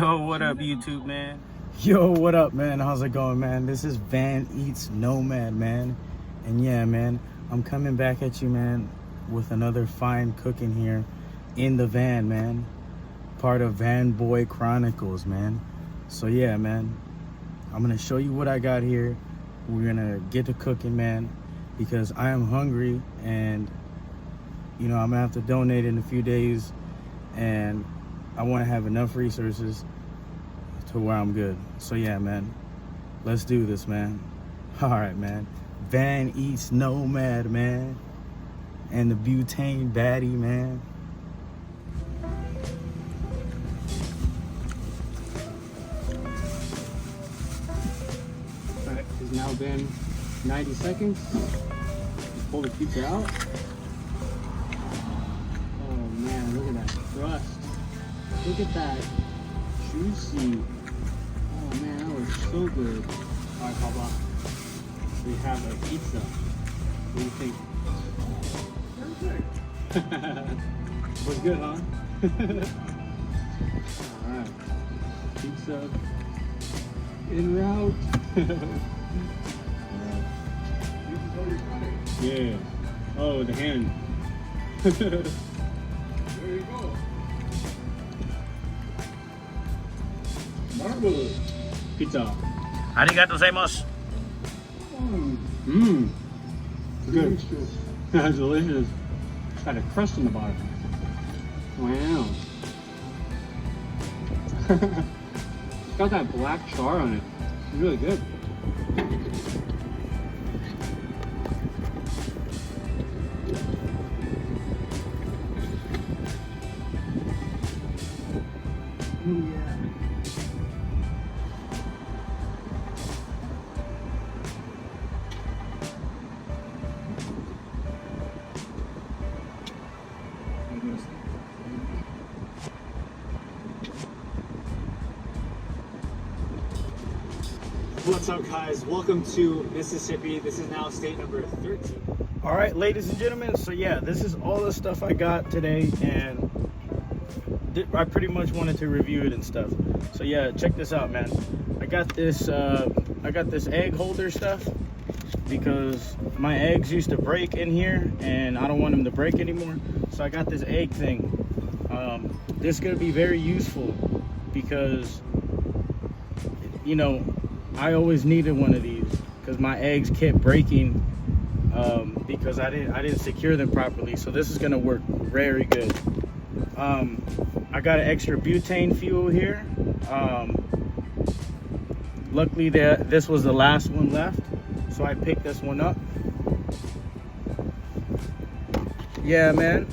Yo, what up, YouTube, man? Yo, what up, man? How's it going, man? This is Van Eats Nomad, man. And yeah, man, I'm coming back at you, man, with another fine cooking here in the van, man. Part of Van Boy Chronicles, man. So yeah, man, I'm gonna show you what I got here. We're gonna get to cooking, man, because I am hungry and, you know, I'm gonna have to donate in a few days, and I want to have enough resources to where I'm good. So yeah, man, let's do this, man. All right, man. Van Eats Nomad, man, and the butane baddie, man. Alright, it's now been 90 seconds. Just pull the pizza out. Oh man, look at that crust. Look at that juicy. Oh man, that was so good. Alright, Papa. We have a pizza. What do you think? Perfect. Was good, huh? Alright. Pizza en route. Yeah. Oh, the hand. There you go. Marvelous. Pizza. Arigato gozaimasu. Mmm. Good. That's delicious. It's got a crust in the bottom. Wow. It's got that black char on it. It's really good. Yeah. What's up, guys? Welcome to Mississippi. This is now state number 13. All right, ladies and gentlemen, so yeah, this is all the stuff I got today, and I pretty much wanted to review it and stuff. So yeah, check this out, man. I got this egg holder stuff because my eggs used to break in here and I don't want them to break anymore. So I got this egg thing. This is gonna be very useful because, you know, I always needed one of these because my eggs kept breaking because I didn't secure them properly. So this is gonna work very good. I got an extra butane fuel here. Luckily this was the last one left, so I picked this one up. Yeah, man.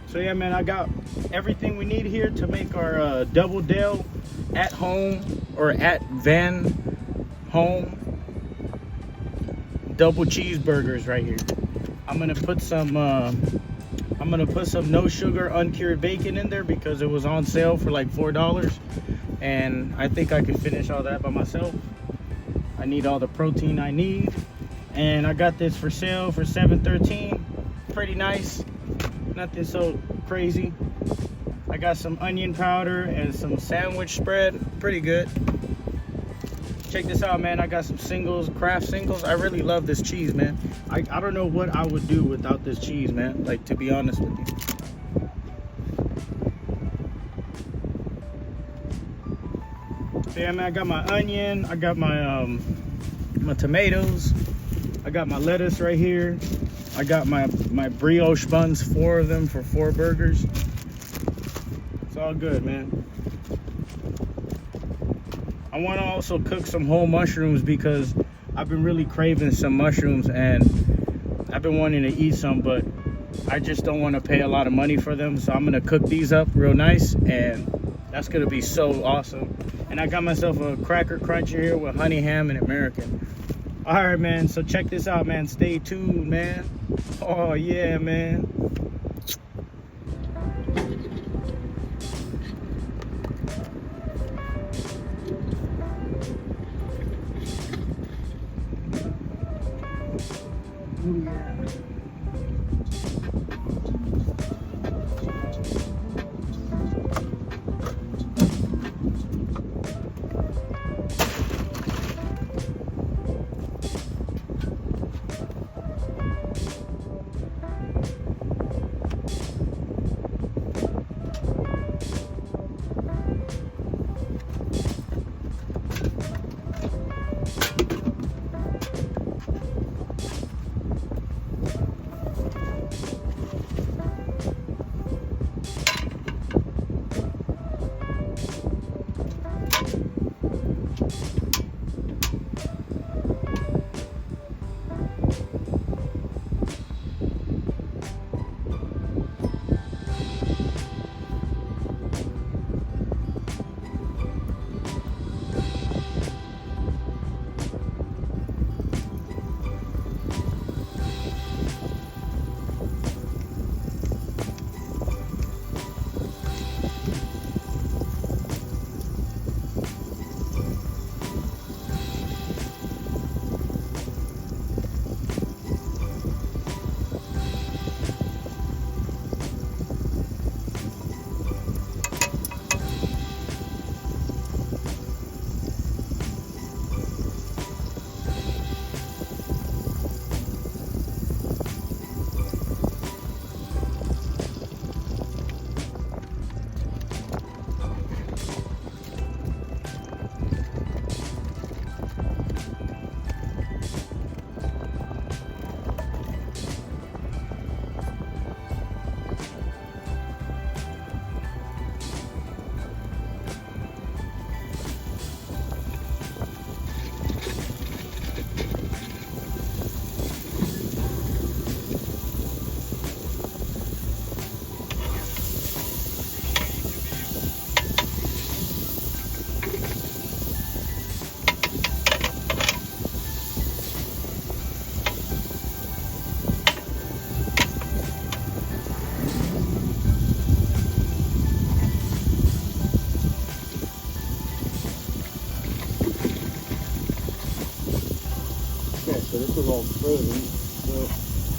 So yeah, man, I got everything we need here to make our double dale at home or at van home double cheeseburgers right here. I'm gonna put some no sugar uncured bacon in there because it was on sale for like $4, and I think I could finish all that by myself. I need all the protein I need, and I got this for sale for $7.13. Pretty nice, nothing so crazy. I got some onion powder and some sandwich spread, pretty good. Check this out, man. I got some singles, Kraft singles. I really love this cheese, man. I don't know what I would do without this cheese, man, like, to be honest with you. So yeah, man, I got my onion, I got my my tomatoes, I got my lettuce right here, I got my brioche buns, 4 of them for 4 burgers. It's all good, man. I want to also cook some whole mushrooms because I've been really craving some mushrooms and I've been wanting to eat some, but I just don't want to pay a lot of money for them. So I'm going to cook these up real nice, and that's going to be so awesome. And I got myself a cracker cruncher here with honey ham and American. All right, man. So check this out, man. Stay tuned, man. Oh, yeah, man. Okay, so this was all frozen. So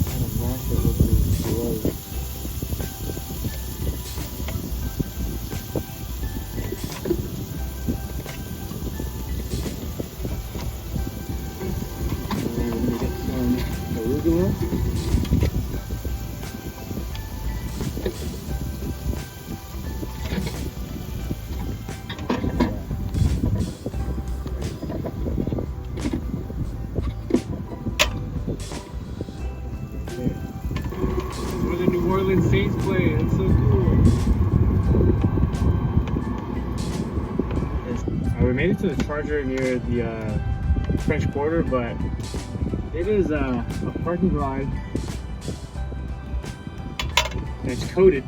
kind of mash it with the glove. And we're gonna get some arugula. Where the New Orleans Saints play. That's so cool. We made it to the Charger near the French Quarter, but it is a parking garage and it's coated.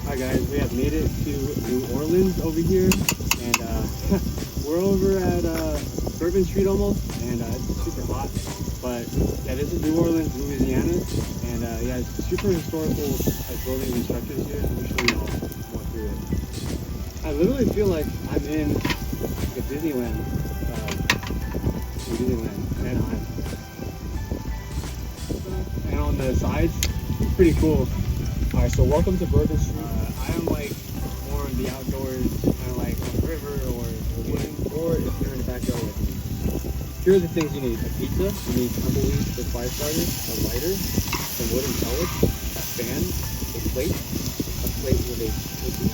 Hi guys, we have made it to New Orleans over here, and we're over at Bourbon Street almost, and it's super hot. But yeah, this is New Orleans, Louisiana, and yeah, it's super historical buildings and structures here. Let me show you all more through it. I literally feel like I'm in like a Disneyland, Anaheim. And on the sides, it's pretty cool. Alright, so welcome to Bourbon Street. I am like more in the outdoors, kind of like on the river or if you're in the backyard with me. Here are the things you need: a pizza, you need tumbleweeds for fire starters, a lighter, some wooden pellets, a fan, a plate with a cookie.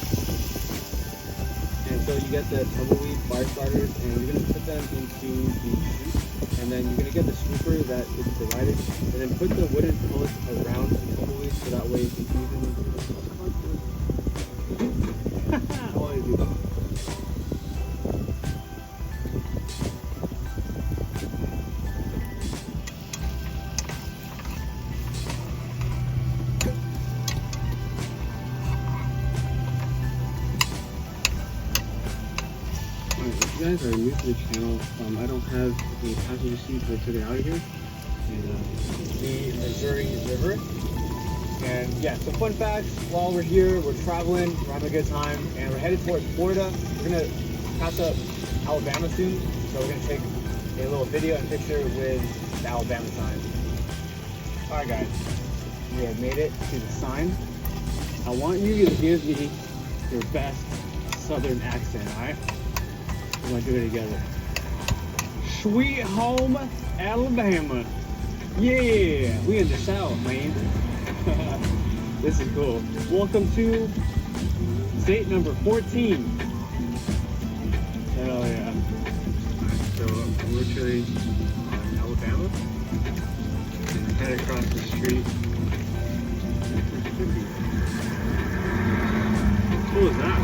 And so you get the tumbleweed fire starters, and you're gonna put them into the chute, and then you're gonna get the scooper that is provided, and then put the wooden pellets around the tumbleweed so that way you can use them. Always do that. If you guys are new to the channel, I don't have a passenger seat for today out of here. And the Missouri River. And yeah, some fun facts while we're here, we're traveling, we're having a good time, and we're headed towards Florida. We're gonna pass up Alabama soon, so we're gonna take a little video and picture with the Alabama sign. Alright guys, we have made it to the sign. I want you to give me your best southern accent, alright? We're gonna do it together. Sweet home Alabama. Yeah, we in the South, man. This is cool. Welcome to state number 14. Hell yeah. So we're literally in Alabama. And head across the street. How cool is that?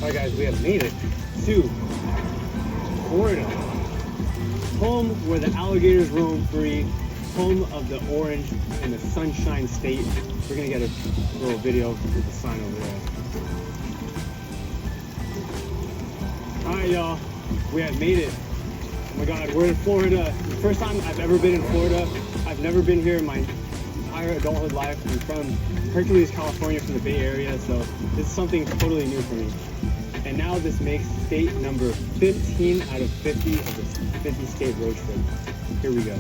Alright guys, we have made it to Florida. Home where the alligators roam free. Home of the orange and the sunshine state. We're gonna get a little video with the sign over there. Alright y'all, we have made it. Oh my god, we're in Florida. The first time I've ever been in Florida. I've never been here in my entire adulthood life. I'm from Hercules, California, from the Bay Area, so this is something totally new for me. And now this makes state number 15 out of 50 of the 50 state road trip. Here we go.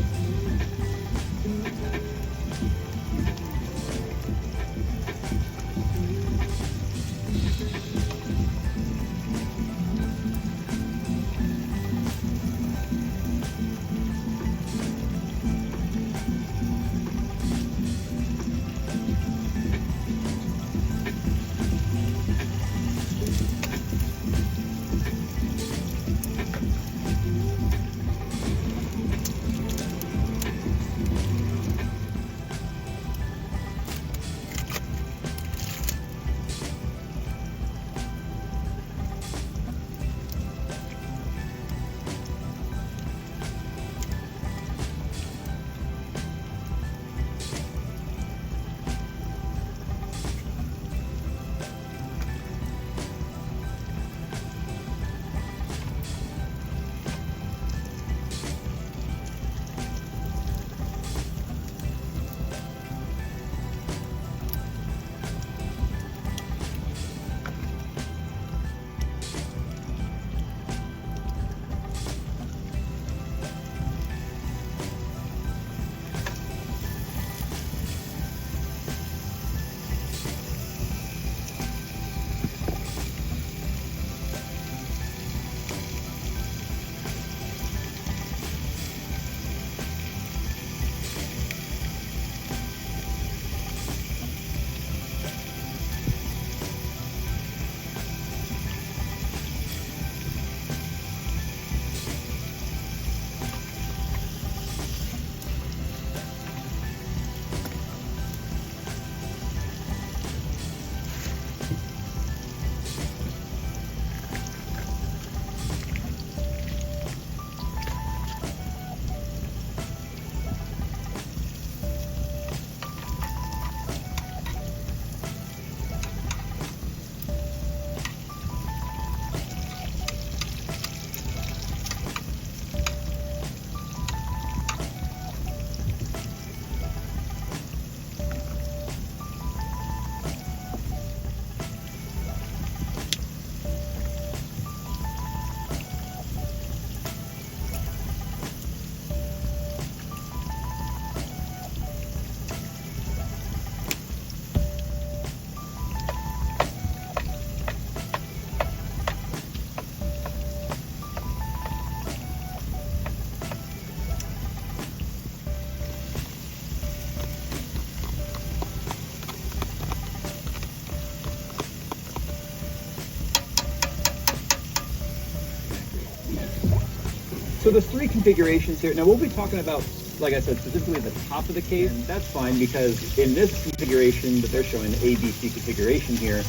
there's 3 configurations here. Now we'll be talking about, like I said, specifically the top of the case, and that's fine because in this configuration that they're showing, the ABC configuration here,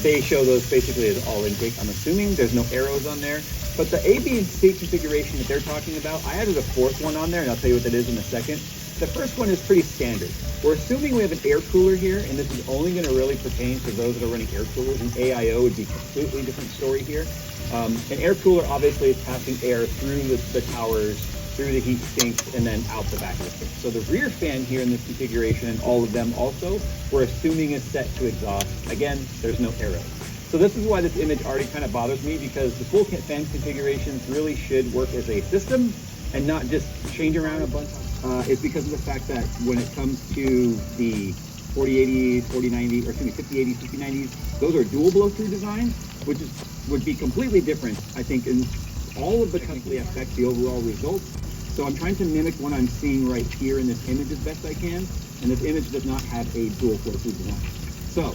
they show those basically as all intake. I'm assuming there's no arrows on there. But the A, B, and C configuration that they're talking about, I added a 4th one on there, and I'll tell you what that is in a second. The first one is pretty standard. We're assuming we have an air cooler here, and this is only going to really pertain to those that are running air coolers. An AIO would be a completely different story here. An air cooler obviously is passing air through the towers, through the heat sinks, and then out the back of the sink. So the rear fan here in this configuration, and all of them also, we're assuming is set to exhaust. Again, there's no arrows. So this is why this image already kind of bothers me, because the full fan configurations really should work as a system and not just change around a bunch. It's because of the fact that when it comes to the 4080s, 4090, or excuse me, 5080s, 5090s, those are dual blow-through designs, which would be completely different, I think, and all of the technically affect the overall results. So I'm trying to mimic what I'm seeing right here in this image as best I can, and this image does not have a dual flow-through design. So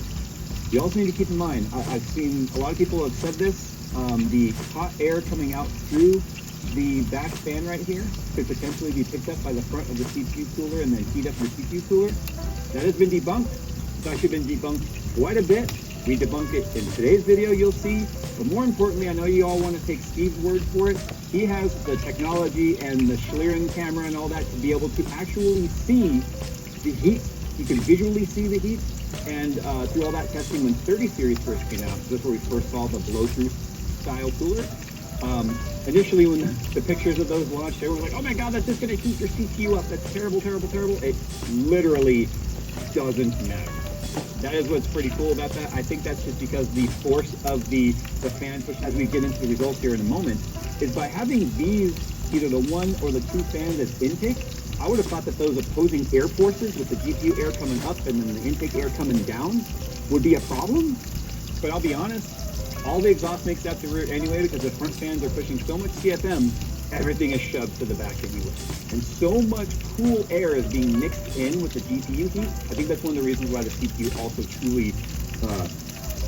you also need to keep in mind, I've seen a lot of people have said this, the hot air coming out through the back fan right here could potentially be picked up by the front of the CPU cooler and then heat up your CPU cooler. That has been debunked. It's actually been debunked quite a bit. We debunk it in today's video, you'll see. But more importantly, I know you all want to take Steve's word for it. He has the technology and the Schlieren camera and all that to be able to actually see the heat. You can visually see the heat. And through all that testing, when 30 series first came out, this is where we first saw the blow-through style cooler. Initially, when the pictures of those launched, they were like, oh my God, that's just going to heat your CPU up. That's terrible, terrible, terrible. It literally doesn't matter. That is what's pretty cool about that. I think that's just because the force of the fan push, as we get into the results here in a moment, is by having these, either the 1 or the 2 fans as intake, I would have thought that those opposing air forces with the GPU air coming up and then the intake air coming down would be a problem. But I'll be honest, all the exhaust makes out the rear anyway, because the front fans are pushing so much CFM, everything is shoved to the back anyway. And so much cool air is being mixed in with the GPU heat. I think that's one of the reasons why the CPU also truly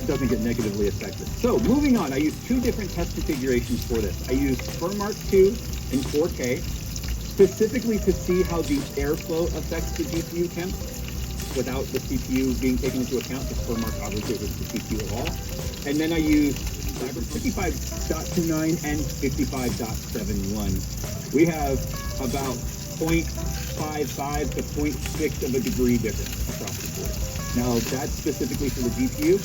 doesn't get negatively affected. So moving on, I used 2 different test configurations for this. I used Furmark 2 in 4K, specifically to see how the airflow affects the GPU temp without the CPU being taken into account, because Furmark obviously isn't the CPU at all. And then I used 55.29 and 55.71. We have about 0.55 to 0.6 of a degree difference across the board. Now that's specifically for the GPU.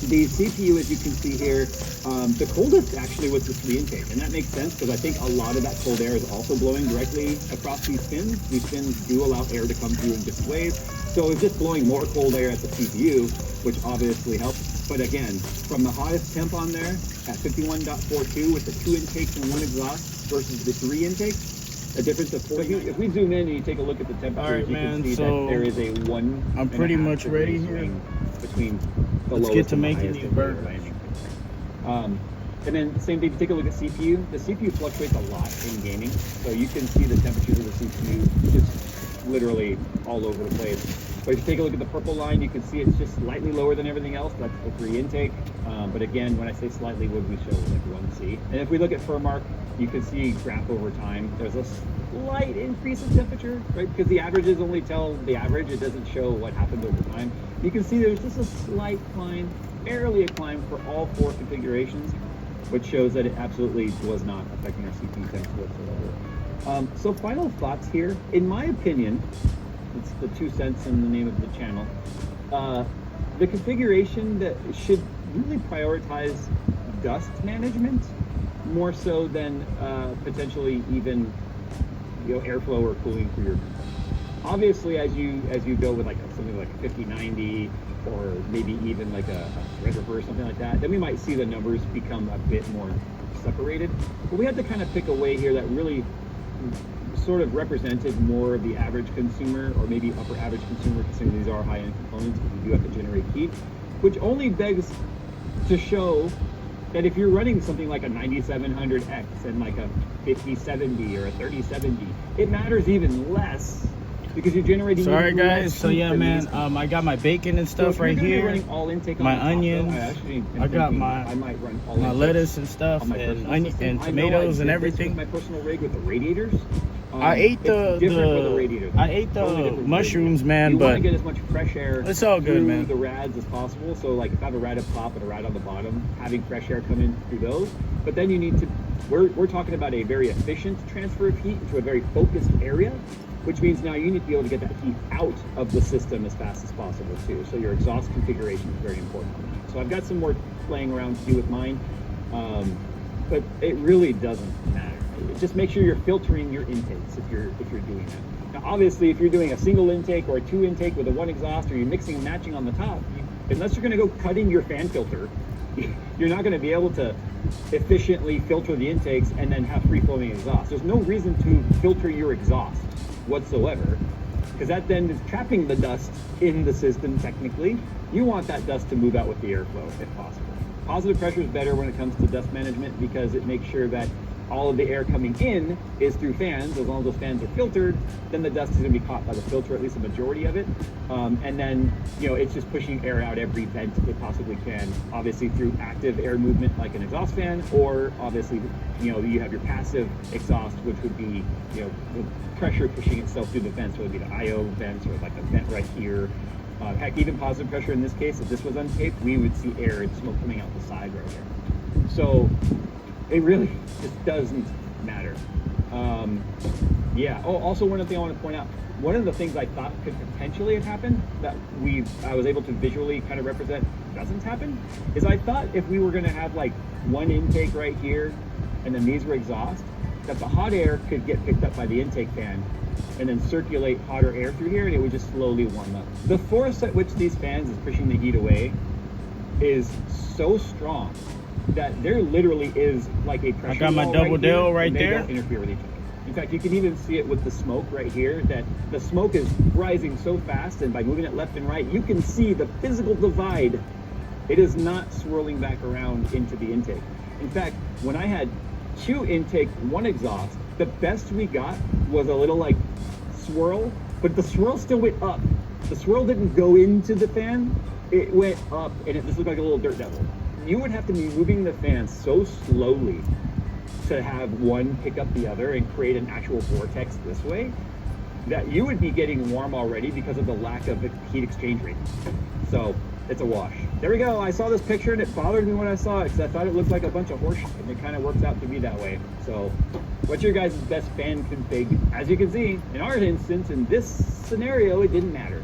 The CPU, as you can see here, the coldest actually was the 3 intake, and that makes sense because I think a lot of that cold air is also blowing directly across these fins. These fins do allow air to come through in different ways, so it's just blowing more cold air at the CPU, which obviously helps. But again, from the hottest temp on there at 51.42 with the 2 intakes and 1 exhaust versus the 3 intakes, a difference of 40. If we zoom in and you take a look at the temperatures, you can see that there is a 1. I'm pretty much ready here. Between the Let's get to making these burgers. And then same thing, take a look at CPU. The CPU fluctuates a lot in gaming, so you can see the temperatures of the CPU just literally all over the place. But if you take a look at the purple line, you can see it's just slightly lower than everything else. That's the 3 intake. But again, when I say slightly, what we show like 1C. And if we look at Furmark, you can see graph over time. There's a slight increase in temperature, right? Because the averages only tell the average. It doesn't show what happened over time. You can see there's just a slight climb, barely a climb for all 4 configurations, which shows that it absolutely was not affecting our CPU temps whatsoever. So final thoughts here. In my opinion, it's the 2 cents in the name of the channel. The configuration that should really prioritize dust management more so than potentially even airflow or cooling for your. Obviously, as you go with like something like a 5090 or maybe even like a Threadripper or something like that, then we might see the numbers become a bit more separated. But we have to kind of pick a way here that really sort of represented more of the average consumer, or maybe upper average consumer, considering these are high-end components, because you do have to generate heat, which only begs to show that if you're running something like a 9700X and like a 5070 or a 3070, it matters even less because you're generating. Sorry even less guys. So heat yeah, from man. these. I got my bacon and So stuff if you're right gonna be here. running all intake on My the top, though, onions. I actually am I got thinking my I might run all my intake lettuce and stuff, on my and personal onion system. and I know I tomatoes and did this everything. with my personal rig with the radiators. I ate it's different with a radiator. I ate the Totally different with mushrooms, radiators. man, You want but to get as much fresh air it's all good, through man. the rads as possible. So like if I have a rad up top and a rad on the bottom, having fresh air come in through those. But then you need to, we're talking about a very efficient transfer of heat into a very focused area, which means now you need to be able to get that heat out of the system as fast as possible too. So your exhaust configuration is very important. So I've got some more playing around to do with mine, but it really doesn't matter. Just make sure you're filtering your intakes if you're doing that. Now, obviously, if you're doing a single intake or a two intake with a one exhaust, or you're mixing and matching on the top, unless you're going to go cutting your fan filter, you're not going to be able to efficiently filter the intakes and then have free flowing exhaust. There's no reason to filter your exhaust whatsoever, because that then is trapping the dust in the system. Technically, you want that dust to move out with the airflow if possible. Positive pressure is better when it comes to dust management because it makes sure that all of the air coming in is through fans. As long as those fans are filtered, then the dust is going to be caught by the filter, at least a majority of it. And then, it's just pushing air out every vent it possibly can, obviously through active air movement like an exhaust fan, or obviously, you have your passive exhaust, which would be, the pressure pushing itself through the vents. So it would be the IO vents or like a vent right here. Heck, even positive pressure in this case, if this was untaped, we would see air and smoke coming out the side right here. So it really just doesn't matter. Yeah. Oh, also one other thing I want to point out. One of the things I thought could potentially have happened that I was able to visually kind of represent doesn't happen is I thought if we were going to have like one intake right here and then these were exhaust, that the hot air could get picked up by the intake fan and then circulate hotter air through here and it would just slowly warm up. The force at which these fans is pushing the heat away is so strong that there literally is like a pressure. I got my wall double right here, Dell right and they there. don't interfere with each other. In fact, you can even see it with the smoke right here, that the smoke is rising so fast, and by moving it left and right, you can see the physical divide. It is not swirling back around into the intake. In fact, when I had two intake, one exhaust, the best we got was a little like swirl, but the swirl still went up. The swirl didn't go into the fan, it went up, and it just looked like a little dirt devil. You would have to be moving the fan so slowly to have one pick up the other and create an actual vortex this way that you would be getting warm already because of the lack of heat exchange rate. So it's a wash. There we go. I saw this picture and it bothered me when I saw it because I thought it looked like a bunch of horseshit, and it kind of works out to be that way. So what's your guys' best fan config? As you can see, in our instance, in this scenario, it didn't matter.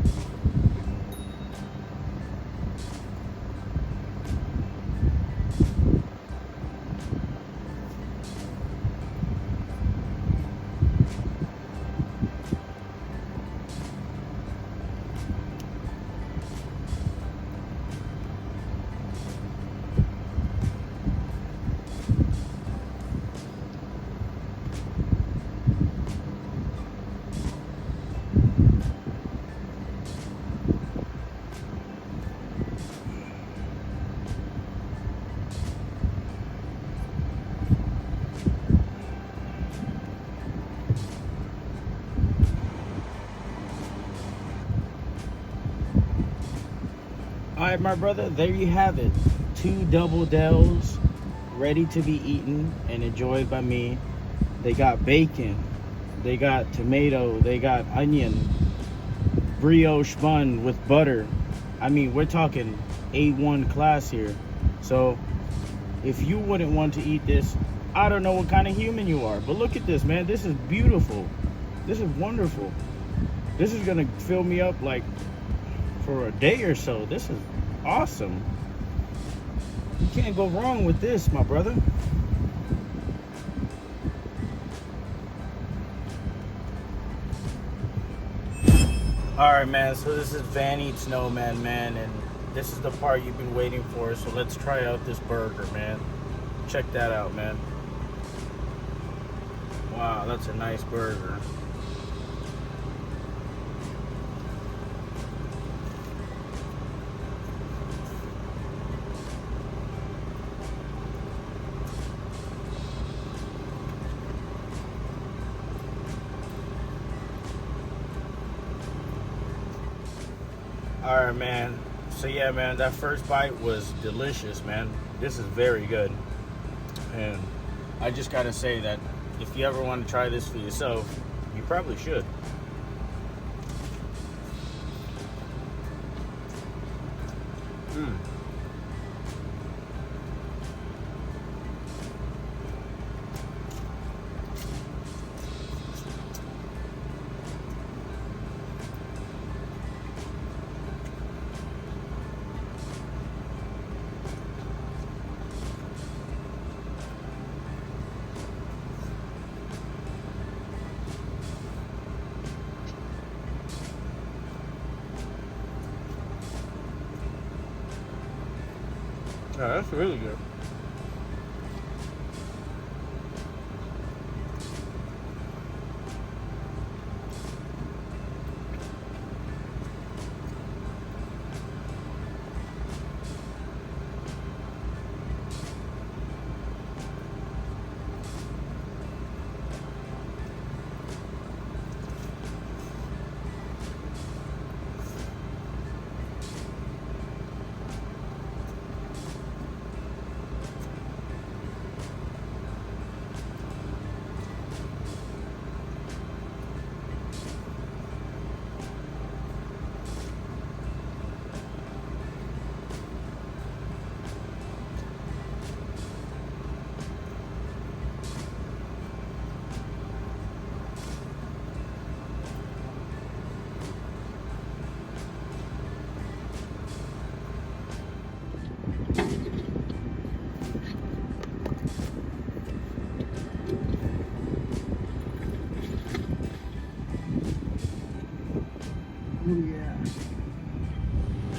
All right, my brother, there you have it. 2 double Dells ready to be eaten and enjoyed by me. They got bacon, they got tomato, they got onion, brioche bun with butter. I mean, we're talking A1 class here. So if you wouldn't want to eat this, I don't know what kind of human you are. But look at this, man. This is beautiful. This is wonderful. This is gonna fill me up like for a day or so. This is awesome. You can't go wrong with this, my brother. All right, man, so this is Van Eats Nomad, man, and this is the part you've been waiting for. So let's try out this burger, man. Check that out, man. Wow, that's a nice burger. All right, man. So yeah, man, that first bite was delicious, man. This is very good. And I just gotta say that if you ever want to try this for yourself, you probably should. Yeah, that's really good.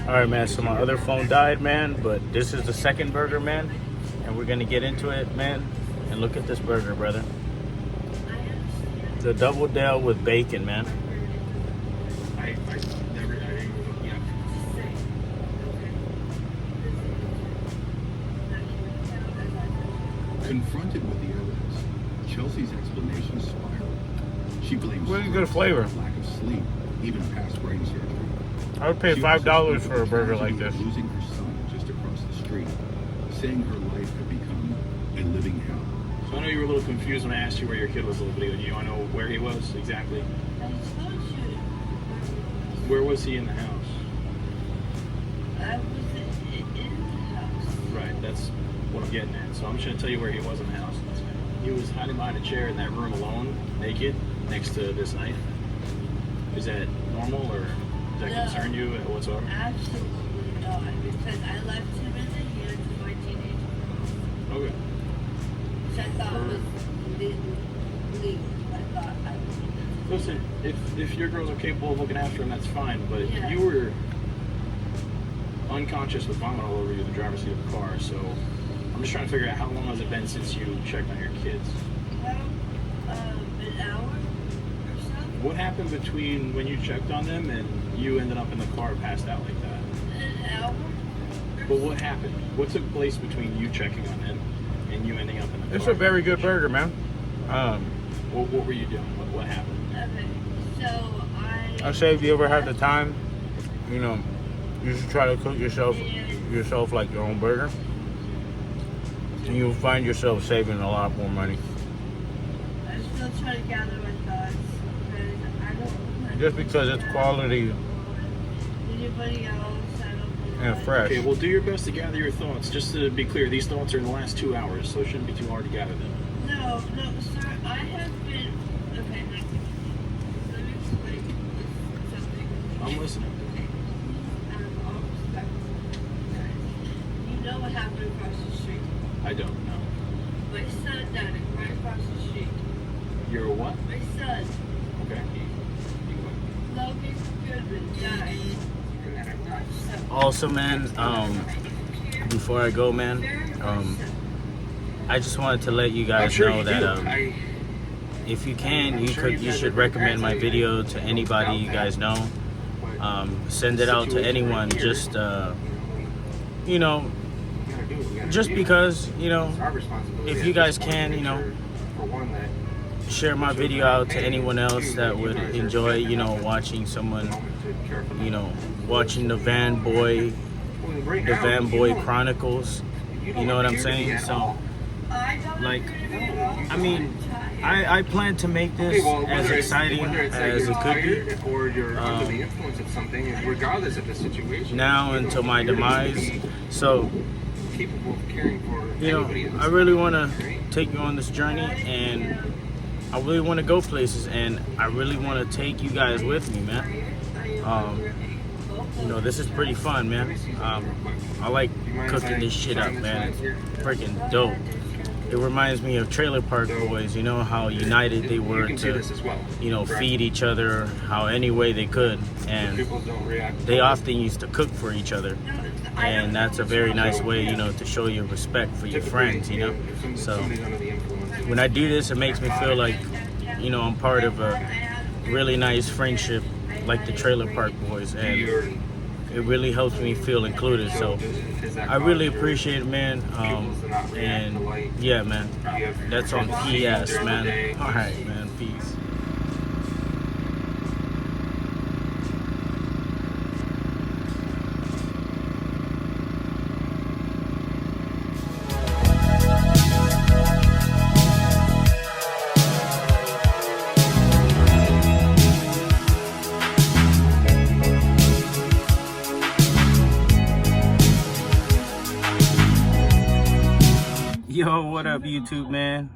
All right, man, so my other phone died, man, but this is the second burger, man, and we're gonna get into it, man. And look at this burger, brother. The double dale with bacon, man. Confronted with the evidence, Chelsea's explanation spiraled. She blames Really good flavor. lack of sleep, even past brain surgery. I would pay She $5 also for a burger spoke like of the this. tragedy of losing her son just across the street, saying her life had become a living hell. So I know you were a little confused when I asked you where your kid was a little bit ago. Do you want to know where he was exactly? I told you. Where was he in the house? I was in the house. Right, that's what I'm getting at. So I'm just going to tell you where he was in the house. He was hiding behind a chair in that room alone, naked, next to this knife. Is that normal, or does that No. concern you whatsoever? Absolutely not, because I left him in the hands of my teenage girl, Okay. which I thought was legal. I thought I was. Listen, if your girls are capable of looking after him, that's fine. But Yeah. you were unconscious with vomit all over you in the driver's seat of the car. So I'm just trying to figure out how long has it been since you checked on your kids? About an hour or so. What happened between when you checked on them and you ended up in the car passed out like that? An hour. But what happened? What took place between you checking on them and you ending up in the car? It's a very good burger, man. What were you doing? What happened? Okay, so I say if you ever have the time, you know, you should try to cook yourself like your own burger. And you'll find yourself saving a lot more money. I'm still trying to gather my thoughts because I don't know. Just because it's quality Anybody else? I don't know. and fresh. Okay, well, do your best to gather your thoughts. Just to be clear, these thoughts are in the last 2 hours, so it shouldn't be too hard to gather them. No, sir. I have been. Okay, let me explain something. I'm listening. Okay. All respect. You know what happened across the street? I don't know. My son died right across the street. You're a what? My son, Okay. Logan Goodman, died. So, Also, man, before I go, man, I just wanted to let you guys know that if you can, you should recommend my video to anybody you guys know. Send it out to anyone. Just you know, just because, you know, if you guys can, you know, share my video out to anyone else that would enjoy, you know, watching someone, you know, watching the Van Boy Chronicles. You know what I'm saying? So, like, I mean, I plan to make this as exciting as it could be. Now until my demise. So, you know, I really want to take you on this journey, and I really want to go places, and I really want to take you guys with me, man. You know, this is pretty fun, man. I like cooking this shit up, man. It's freaking dope. It reminds me of Trailer Park Boys, you know, how united they were to, you know, feed each other how any way they could. And they often used to cook for each other. And that's a very nice way, you know, to show your respect for your friends, you know. So when I do this, it makes me feel like, you know, I'm part of a really nice friendship like the Trailer Park Boys. And it really helps me feel included. So I really appreciate it, man. And yeah, man, that's on PS, man. All right, man, peace. Yo, what up, YouTube, man?